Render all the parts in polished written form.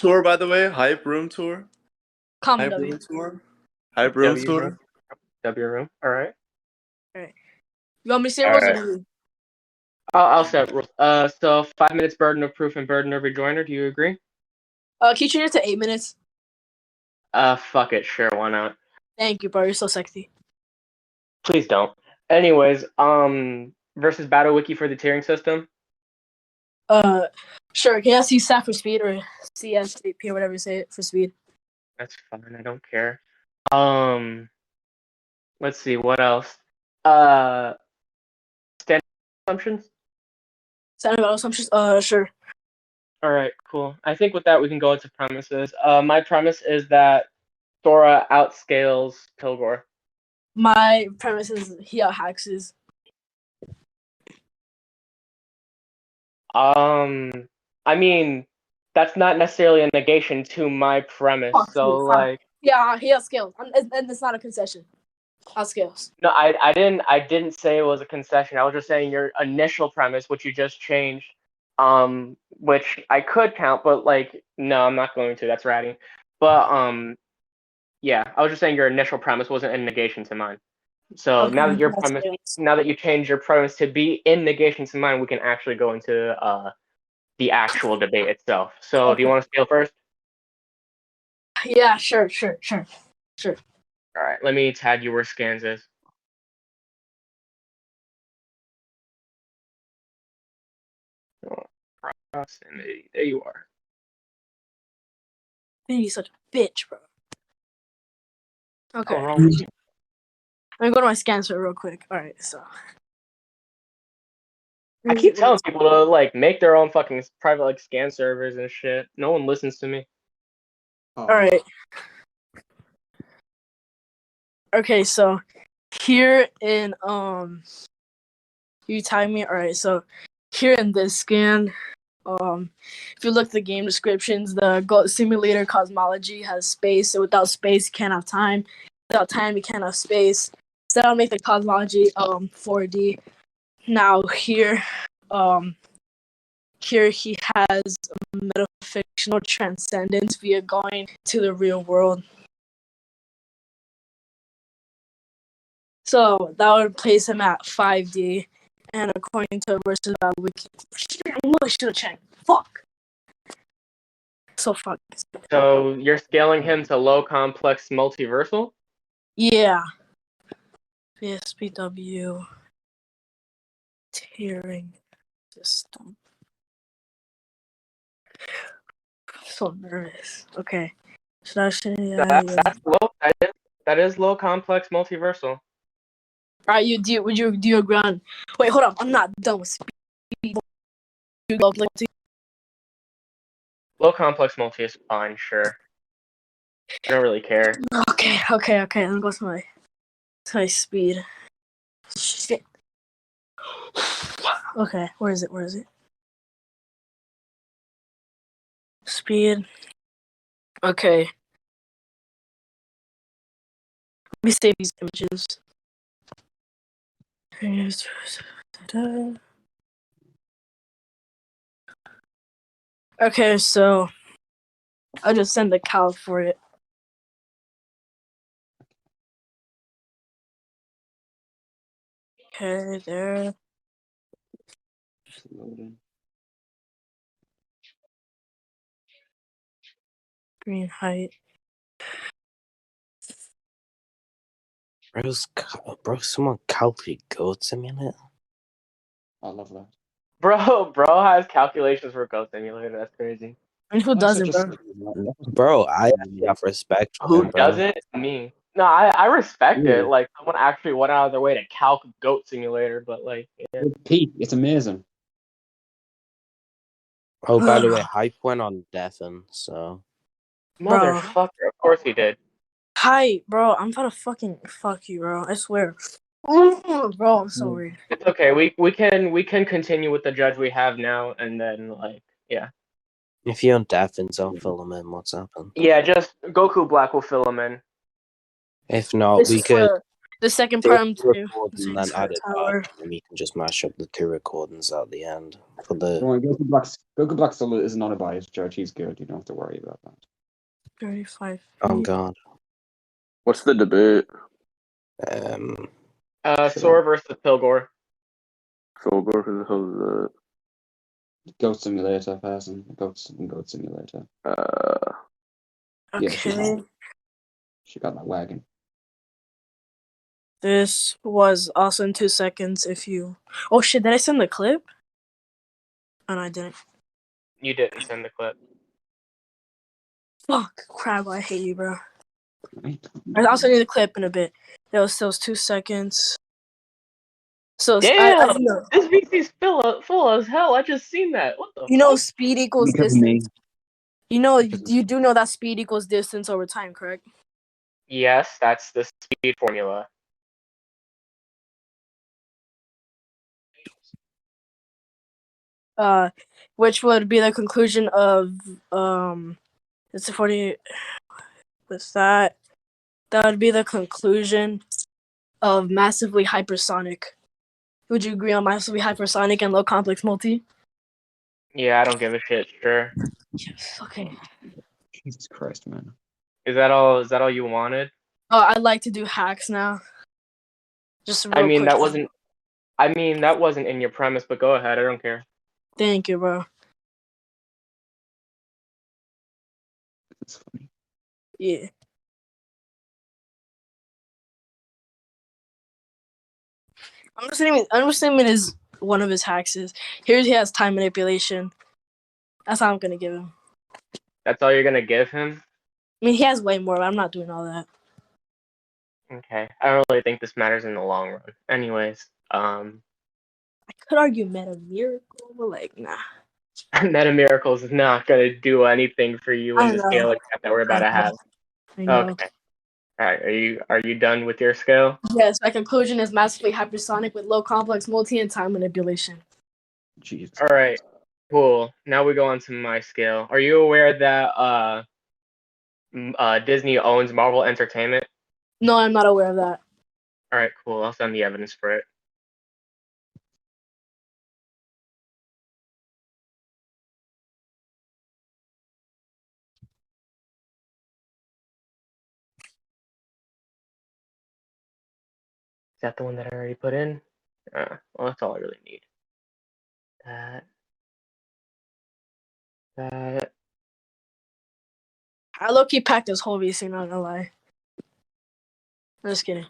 tour, by the way. Hyype room tour. Common Hyype W. room tour. Hyype room tour. W room. All right. You want me to say rules or do? I'll set rules. So 5 minutes burden of proof and burden of rejoinder. Do you agree? Can you change it to 8 minutes? Fuck it. Sure, why not? Thank you, bro. You're so sexy. Please don't. Anyways, versus Battle Wiki for the tiering system. Sure. Can I see SAT for speed or CSP or whatever you say it for speed? That's fine. I don't care. Let's see what else. Standard assumptions. Standard assumptions. Sure. All right, cool. I think with that we can go into premises. My premise is that Sora outscales Pilgor. My premise is he outhacks. I mean, that's not necessarily a negation to my premise. Yeah, he outscales, and it's not a concession. Outscales. No, I didn't say it was a concession. I was just saying your initial premise, which you just changed, which I could count, but no, I'm not going to. That's ratty. But yeah, I was just saying your initial premise wasn't in negation to mine. So Okay, now that you changed your premise to be in negation to mine, we can actually go into the actual debate itself. So okay. Do you want to scale first? Yeah, sure. All right, let me tag you where scans is. Proximity. There you are. Man, you're such a bitch, bro. Okay. Oh, wrong. Let me go to my scan server real quick. All right, so. I keep telling people to make their own fucking private scan servers and shit. No one listens to me. All right. Okay, so here in you tag me. All right, so here in this scan, if you look at the game descriptions, the Goat Simulator cosmology has space. So without space, you can't have time. Without time, you can't have space. So that'll make the cosmology 4D. Now here he has metafictional transcendence via going to the real world. So that would place him at 5D, and according to versus Battle Wiki, I really should have checked. Fuck. So fuck. So you're scaling him to low complex multiversal? Yeah. VSPW tiering system. I'm so nervous. Okay. Should I say that's low? That is low complex multiversal. Alright, would you agree on? Wait, hold on. I'm not done with speed. Low complex multi is fine, sure. I don't really care. Okay. Let me go to my speed. Shit. Okay, where is it? Speed. Okay. Let me save these images. Okay, so I'll just send the cal for it. Okay, there. Green height. Bro, someone calculate Goat Simulator? I love that. Bro has calculations for Goat Simulator. That's crazy. And who doesn't, bro? Bro, I have respect for Who him, bro. doesn't? Me. No, I respect it. Someone actually went out of their way to calc Goat Simulator, but yeah. Pete, it's amazing. Oh, by the way, Hyype went on Deafen, so. Motherfucker, of course he did. Hi, bro. I'm about to fucking fuck you, bro. I swear. Bro, I'm so weird. It's okay. We can continue with the judge we have now, and then yeah. If you're on Deafens, I'll fill him in. What's happened? Yeah, just Goku Black will fill him in. If not, we could The second Two part, I'm record and then saying add it tower. back, and you can just mash up the two recordings at the end for the. Don't worry, Goku Black still isn't on a bias, George. He's good. You don't have to worry about that. 35. Oh god. What's the debate? Sora versus Pilgor. Pilgor, who the hell is Goat Simulator person. Goat Simulator. that? Yeah, Okay. she got that wagon. This was also in 2 seconds if you... Oh shit, did I send the clip? Oh no, I didn't. You didn't send the clip. Fuck, crap, I hate you, bro. Right? I'll send you the clip in a bit. That was 2 seconds. So, Damn! I know. This VC's full as hell. I just seen that. What the You know fuck? speed equals Because of me. distance. You know, Because of- you do know that speed equals distance over time, correct? Yes, that's the speed formula. Which would be the conclusion of, it's a 40, what's that? That would be the conclusion of massively hypersonic. Would you agree on massively hypersonic and low complex multi? Yeah, I don't give a shit. Sure. Yes. Okay. Jesus Christ, man. Is that all? Is that all you wanted? Oh, I'd like to do hacks now. Just real I mean, quick. that wasn't. I mean, that wasn't in your premise, but go ahead. I don't care. Thank you, bro. It's funny. Yeah. I'm assuming is one of his hacks is he has time manipulation. That's all I'm gonna give him. That's all you're gonna give him? I mean, he has way more, but I'm not doing all that. Okay. I don't really think this matters in the long run. Anyways, I could argue Meta Miracle, but like, nah. Meta Miracles is not gonna do anything for you in I the know. scale except that we're about to have. I know. Okay. All right. Are you done with your scale? Yes, my conclusion is massively hypersonic with low complex multi and time manipulation. Jesus. All right. Cool. Now we go on to my scale. Are you aware that Disney owns Marvel Entertainment? No, I'm not aware of that. All right. Cool. I'll send the evidence for it. Is that the one that I already put in? Well, that's all I really need. That. I low-key packed this whole VC, not gonna lie. I'm just kidding.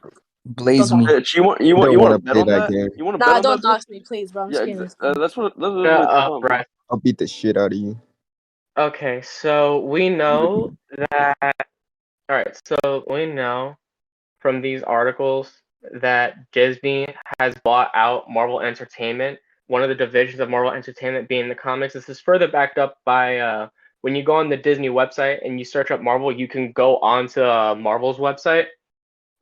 Blaze Don't me. dox- Bitch, you want don't to wanna bet play on that that? game. You want to bet Nah, on don't that, bitch? dox me, please, bro. I'm just Yeah, kidding. that's what Shut it's up, fun. Bryce. I'll beat the shit out of you. Okay, so we know that. All right, so we know from these articles that Disney has bought out Marvel Entertainment. One of the divisions of Marvel Entertainment being the comics. This is further backed up by when you go on the Disney website and you search up Marvel, you can go onto Marvel's website,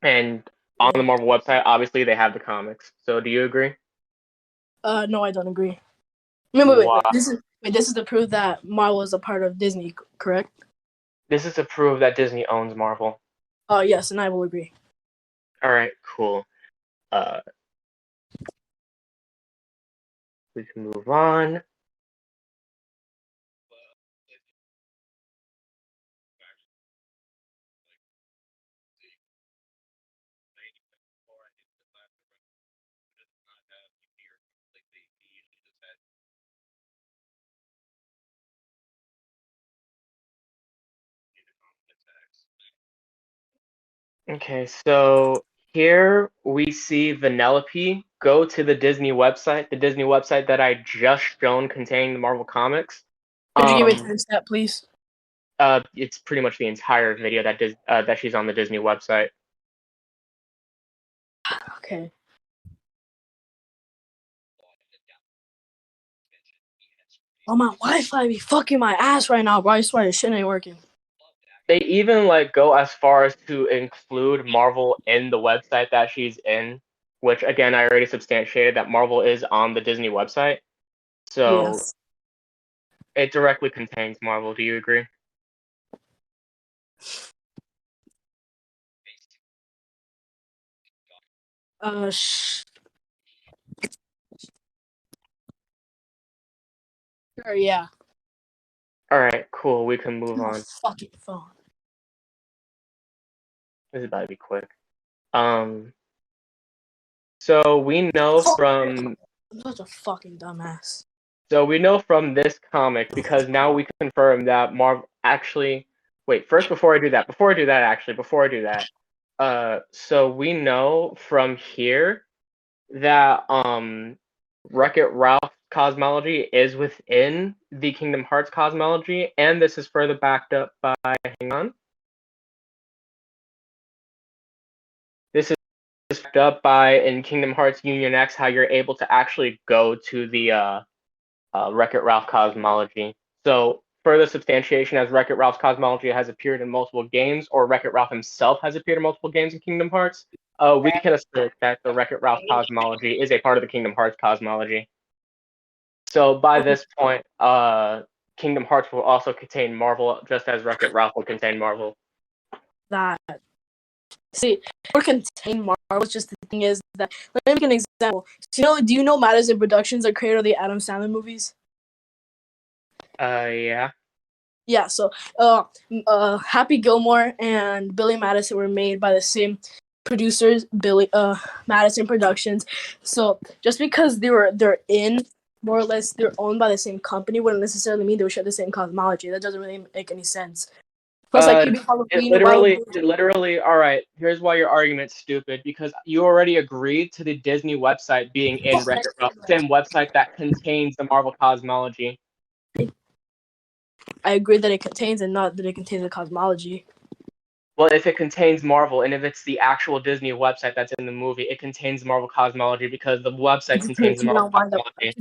and on the Marvel website, obviously they have the comics. So do you agree? No, I don't agree. Wait. Wow. This is to prove that Marvel is a part of Disney, correct? This is to prove that Disney owns Marvel. Oh, yes, and I will agree. All right, cool. We can move on. Okay, so here we see Vanellope go to the Disney website that I just shown containing the Marvel comics. Could you give me a timestamp, please? It's pretty much the entire video that she's on the Disney website. Okay. Oh, my Wi-Fi be fucking my ass right now, bro. I swear this shit ain't working. They even go as far as to include Marvel in the website that she's in, which again I already substantiated that Marvel is on the Disney website. So Yes. it directly contains Marvel. Do you agree? Sure, yeah. All right, cool. We can move My on. fucking phone. This is about to be quick. So we know from I'm such a fucking dumbass. this comic, because now we confirm that Marvel actually. Wait, first before I do that, so we know from here that Wreck-It Ralph cosmology is within the Kingdom Hearts cosmology, and this is further backed up by. Hang on. This is backed up by in Kingdom Hearts Union X how you're able to actually go to the Wreck-It Ralph cosmology. So further substantiation as Wreck-It Ralph's cosmology has appeared in multiple games, or Wreck-It Ralph himself has appeared in multiple games in Kingdom Hearts, we can assert that the Wreck-It Ralph cosmology is a part of the Kingdom Hearts cosmology. So by this point, Kingdom Hearts will also contain Marvel, just as Wreck-It Ralph will contain Marvel. That. See, or contain Marvel. Just the thing is that. Let me make an example. So, do you know Madison Productions, the creator of the Adam Sandler movies? Yeah. Yeah. So, Happy Gilmore and Billy Madison were made by the same producers, Madison Productions. So, just because they're in more or less they're owned by the same company wouldn't necessarily mean they would share the same cosmology. That doesn't really make any sense. Plus, like it literally. All right. Here's why your argument's stupid. Because you already agreed to the Disney website being in Wreck-It Ralph, the same website that contains the Marvel cosmology. I agree that it contains, and not that it contains the cosmology. Well, if it contains Marvel, and if it's the actual Disney website that's in the movie, it contains Marvel cosmology because the website contains the Marvel cosmology.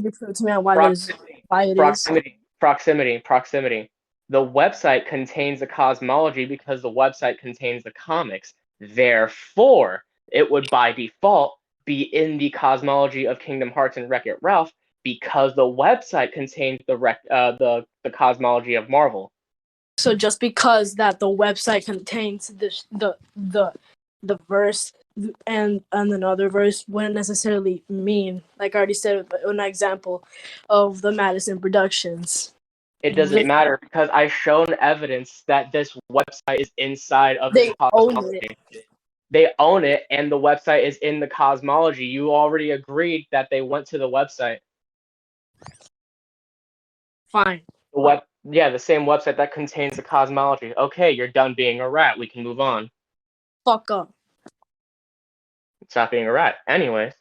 Proximity. The website contains the cosmology because the website contains the comics. Therefore, it would by default be in the cosmology of Kingdom Hearts and Wreck-It Ralph because the website contains the cosmology of Marvel. So just because that the website contains the verse and another verse wouldn't necessarily mean, like I already said, an example of the Madison Productions. It doesn't matter because I've shown evidence that this website is inside of the cosmology. They own it, and the website is in the cosmology. You already agreed that they went to the website. Fine. The same website that contains the cosmology. Okay, you're done being a rat. We can move on. Fuck up. Stop being a rat. Anyways.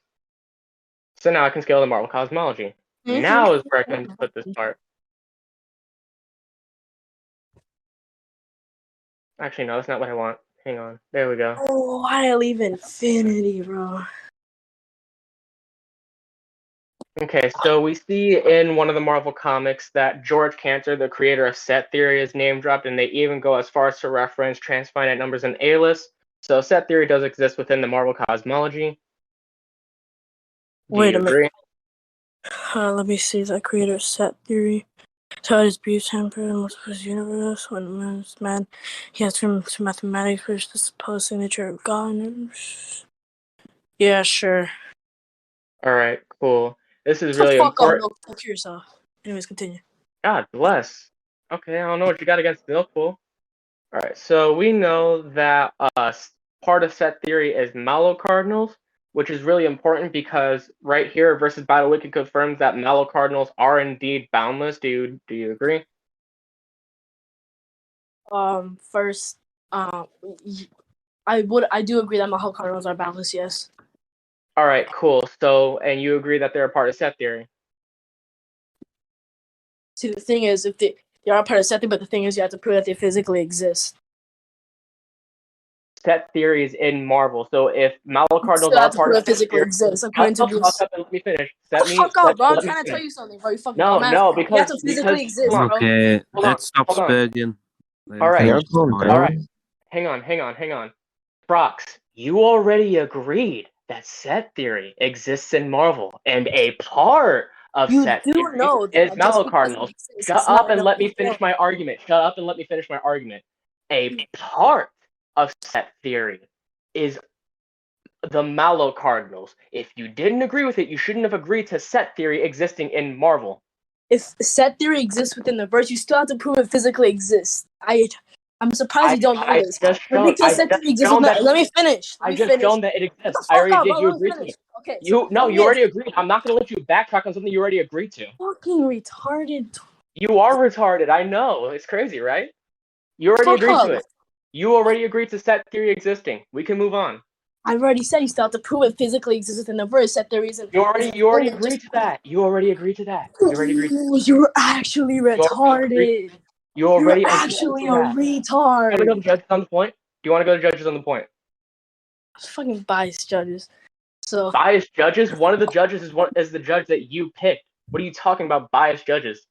So now I can scale the Marvel cosmology. Now is where I can put this part. Actually, no, that's not what I want. Hang on. There we go. Oh, why did I leave Infinity, bro? Okay, so we see in one of the Marvel comics that George Cantor, the creator of set theory, is name dropped, and they even go as far as to reference transfinite numbers and A-list. So set theory does exist within the Marvel cosmology. Wait a minute. Let me see the creator of set theory. So it is brief temper in most of his universe. When man's mad, he has to mathematics, which is the supposed signature of God. Yeah, sure. Alright, cool. This is really important. Fuck yourself. Anyways, continue. God bless. Okay, I don't know what you got against Millpool. Alright, so we know that part of set theory is mallow cardinals, which is really important because right here, versus Battle Wiki confirms that mallow cardinals are indeed boundless. Do you agree? First, I do agree that mallow cardinals are boundless. Yes. All right, cool. So, and you agree that they're a part of set theory? See, the thing is, if they are a part of set theory, but the thing is, you have to prove that they physically exist. Set theory is in Marvel, so if mallow cardinals are part of physically exist, according to this. Fuck up and let me finish. Fuck up, bro! I'm trying to tell you something, bro. You fucking dumbass. No, because you have to physically exist, bro. Okay, let's stop spurring. All right, all right. Hang on. Prox, you already agreed that set theory exists in Marvel, and a part of set theory is mallow cardinals. Shut up and let me finish my argument. A part of set theory is the Mallow Cardinals. If you didn't agree with it, you shouldn't have agreed to set theory existing in Marvel. If set theory exists within the verse, you still have to prove it physically exists. I'm surprised you don't know this. Let me finish. I just shown that it exists. I already did. You agreed to it. Okay. You already agreed. I'm not gonna let you backtrack on something you already agreed to. Fucking retarded. You are retarded. I know. It's crazy, right? You already agreed to it. You already agreed to set theory existing. We can move on. I've already said you still have to prove it physically exists within the verse. Set theory isn't. You already agreed to that. You already agreed to that. You already agreed. You're actually retarded. You're actually a retard. Do you want to go to judges on the point? Do you want to go to judges on the point? It's fucking biased judges. So biased judges? One of the judges is the judge that you picked. What are you talking about, biased judges?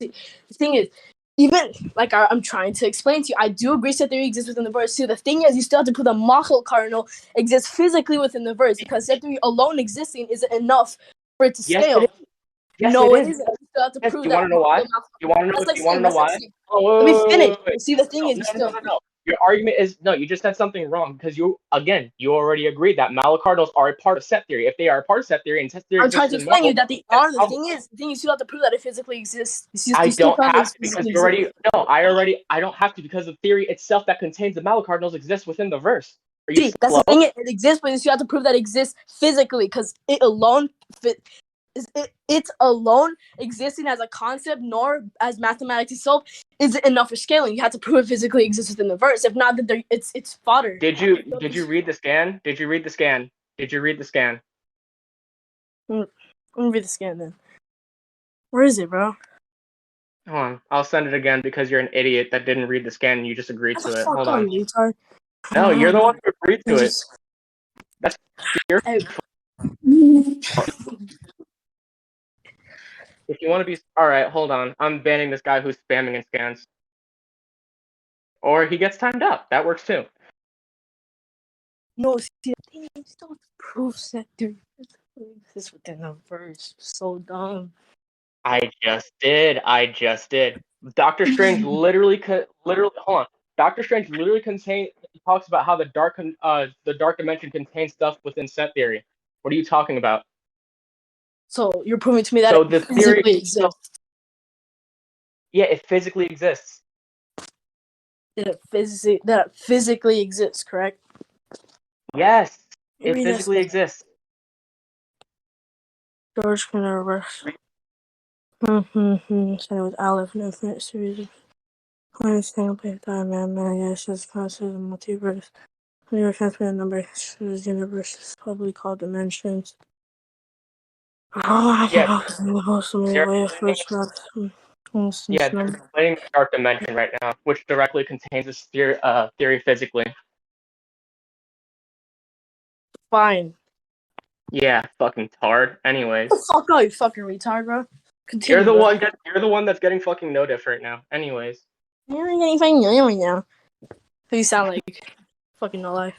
The thing is, even like I'm trying to explain to you, I do agree set theory exists within the verse too. The thing is, you still have to prove the Mallow Cardinal exists physically within the verse because set theory alone existing isn't enough for it to scale. It is. Yes, no, it isn't. You still have to prove you want to know why? You want to know why? Let me finish. See, the thing is, no. Your argument is no. You just said something wrong because you already agreed that Mallow Cardinals are a part of set theory. If they are a part of set theory and set theory, I'm trying to explain you that they are. The thing is, you still have to prove that it physically exists. I don't have to because you already. No, I don't have to because the theory itself that contains the Mallow Cardinals exists within the verse. See, that's the thing. It exists, but you still have to prove that it exists physically because it alone it's alone existing as a concept nor as mathematics itself isn't enough for scaling. You have to prove it physically exists within the verse. If not, then it's fodder. Did you read the scan? Let me read the scan then. Where is it, bro? Hold on, I'll send it again because you're an idiot that didn't read the scan and you just agreed to it. Hold on. Retard. No, you're the one who agreed to it. That's your. If you want to be alright, hold on. I'm banning this guy who's spamming in scans. Or he gets timed up. That works too. No, see, the thing is, you still have to prove set theory exists within the verse. So dumb. I just did. Doctor Strange literally hold on. Doctor Strange literally talks about how the dark dimension contains stuff within set theory. What are you talking about? So you're proving to me that it physically exists. Yeah, it physically exists. That it physically exists, correct? Yes, it physically exists. George can reverse. Same with Aleph and Infinite Series of points, single play time, man, yes, it's considered a multiverse. When you're transmitting number is universes, probably called dimensions. Yeah, they're playing the dark dimension right now, which directly contains this theory physically. Fine. Yeah, fucking tard. Anyways. Fuck out, you fucking retard, bro. Continue, you're the one that's getting fucking no diff right now. Anyways. You're getting fucking no diff right now. You sound like fucking no life.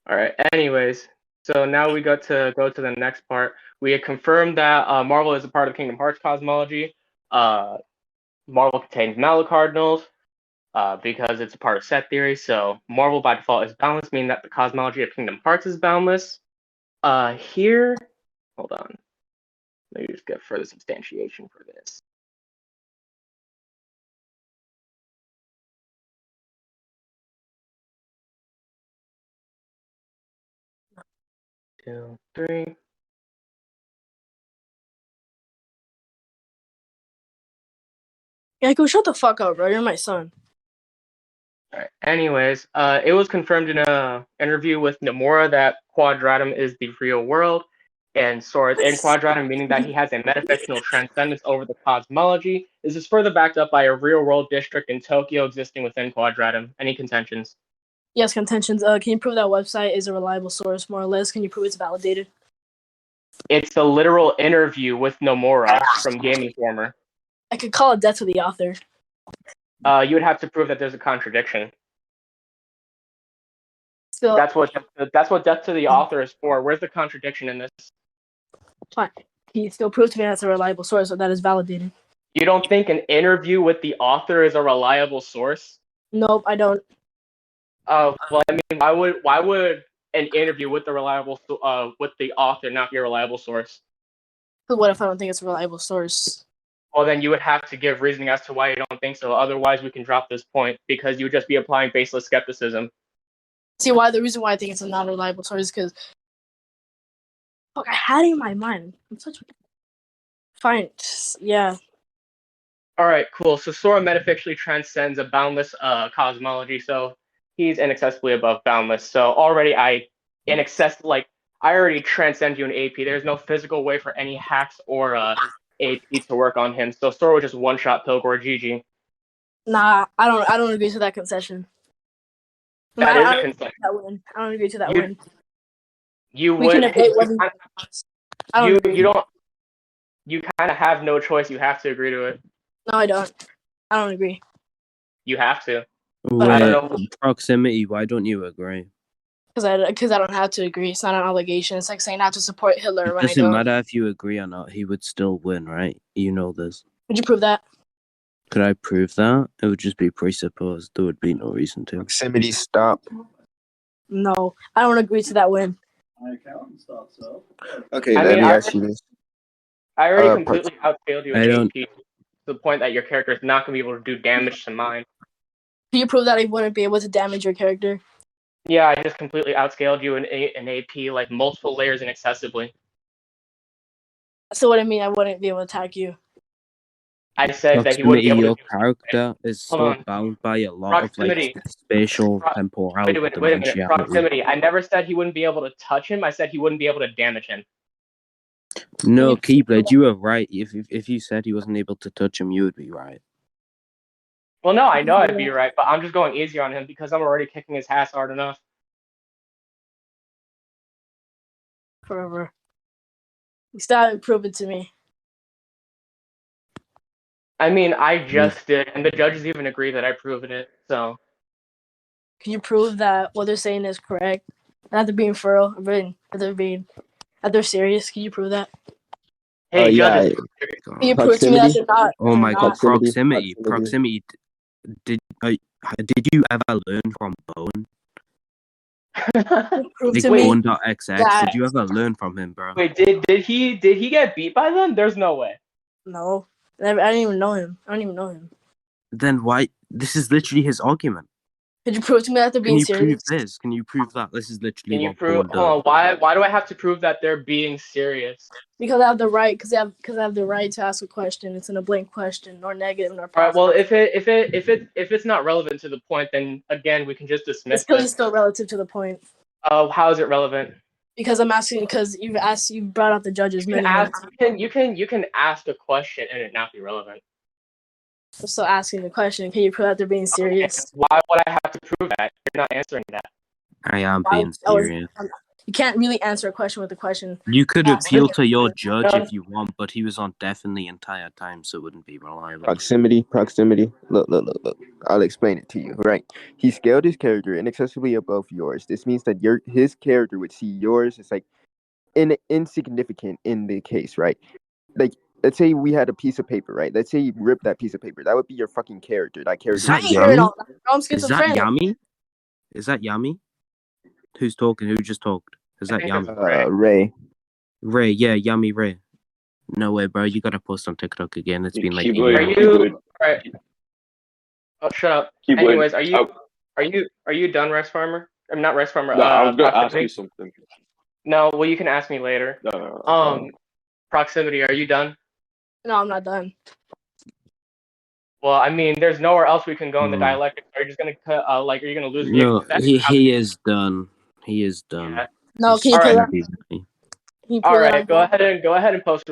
Alright, anyways. So now we got to go to the next part. We had confirmed that Marvel is a part of Kingdom Hearts cosmology. Marvel contains Mallow Cardinals because it's a part of set theory. So Marvel by default is boundless, meaning that the cosmology of Kingdom Hearts is boundless. Here, hold on. Let me just get further substantiation for this. Two, three. Yeah, go shut the fuck up, bro. You're my son. All right. Anyways, it was confirmed in a interview with Nomura that Quadratum is the real world, and Sora is in Quadratum, meaning that he has a metafictional transcendence over the cosmology. This is further backed up by a real-world district in Tokyo existing within Quadratum. Any contentions? Yes, contentions. Can you prove that website is a reliable source, more or less? Can you prove it's validated? It's a literal interview with Nomura from Game Informer. I could call it death to the author. You would have to prove that there's a contradiction. Still, that's what death to the author is for. Where's the contradiction in this? Fine. He still proves to me that's a reliable source, so that is validated. You don't think an interview with the author is a reliable source? Nope, I don't. Well, I mean, why would an interview with the with the author, not your reliable source. But what if I don't think it's a reliable source? Well, then you would have to give reasoning as to why you don't think so. Otherwise, we can drop this point because you would just be applying baseless skepticism. See, the reason why I think it's a non-reliable source is because I had it in my mind. I'm such a fine. Yeah. All right, cool. So Sora metafictionally transcends a boundless cosmology, so he's inaccessibly above boundless. So already I already transcend you in AP. There's no physical way for any hacks or AP to work on him. So Sora would just one-shot Pilgor GG. Nah, I don't agree to that concession. That I is a don't concession. I don't agree to that win. You We would. can debate whether You kind of have no choice. You have to agree to it. No, I don't. I don't agree. You have to. I don't Wait, know. proximity, why don't you agree? Because I don't have to agree. It's not an obligation. It's like saying not to support Hitler It when I doesn't don't. matter if you agree or not, he would still win, right? You know this. Would you prove that? Could I prove that? It would just be presupposed. There would be no reason to. Proximity, stop. No, I don't agree to that win. Okay, I let mean, me ask you this. I already Uh, completely outscaled you I in don't- AP to the point that your character is not going to be able to do damage to mine. Can you prove that I wouldn't be able to damage your character? Yeah, I just completely outscaled you in AP, like multiple layers inaccessibly. So what I mean, I wouldn't be able to attack you. I said that he wouldn't Proximity, be able your to. character is Hold still on. bound by a lot of Proximity. spatial, temporal, Wait a minute. dimensionality. Proximity. I never said he wouldn't be able to touch him. I said he wouldn't be able to damage him. No, Keyblade, you were right. If you said he wasn't able to touch him, you would be right. Well, no, I know I'd be right, but I'm just going easier on him because I'm already kicking his ass hard enough. Forever. You still haven't proven it to me. I mean, I just did, and the judges even agree that I proven it. So. Can you prove that what they're saying is correct? Not they're being furrow, that they're serious. Can you prove that? Hey, yeah. judges. Can you prove to me that they're not? Oh my god, not? proximity. Did you ever learn from Bowen? Prove Like to me. Bowen.xx, that- did you ever learn from him, bro? Wait, did he get beat by them? There's no way. No, I didn't even know him. I don't even know him. Then why? This is literally his argument. Could you prove to me that they're Can being you serious? prove this? Can you prove that? This is literally Can you what prove? Bowen does. Hold on. Why do I have to prove that they're being serious? Because I have the right. Because I have the right to ask a question. It's in a blank question, nor negative, nor All right. positive. Well, if it's not relevant to the point, then again we can just dismiss It's it. still relative to the point. How is it relevant? Because I'm asking. Because you've brought out the judges You many can times. ask. You can ask a question and it not be relevant. I'm still asking the question. Can you prove that they're being serious? Why would I have to prove that? You're not answering that. I am Why- being serious. You can't really answer a question with a question. You could Ask appeal him. to your judge if you want, but he was on deafen the entire time, so it wouldn't be reliable. Proximity. Look. I'll explain it to you. Right. He scaled his character inaccessibly above yours. This means that his character would see yours as like insignificant in the case, right? Like, let's say we had a piece of paper, right? Let's say you ripped that piece of paper. That would be your fucking character. That character. Is that I ain't hearing Yami? all that. I'm Is that schizophrenic. Yami? Is that Yami? Who's talking? Who just talked? Is that Yami? Ray. Ray, yeah, Yami Ray. No way, bro. You gotta post on TikTok again. It's been like a Keyblade, year. Are you? Alright. Oh, shut up. Keyblade. Anyways, are you done, Rex Farmer? I'm not Rex Farmer. No, I was gonna ask Proximity? you something. No, well, you can ask me later. No. Proximity, are you done? No, I'm not done. Well, I mean, there's nowhere else we can go in the Hmm. dialectic. Are you just gonna are you gonna lose? No, he is done. He is done. Yeah. No, can you All prove right. that? He's- Can you prove All that right, I'm go ahead and post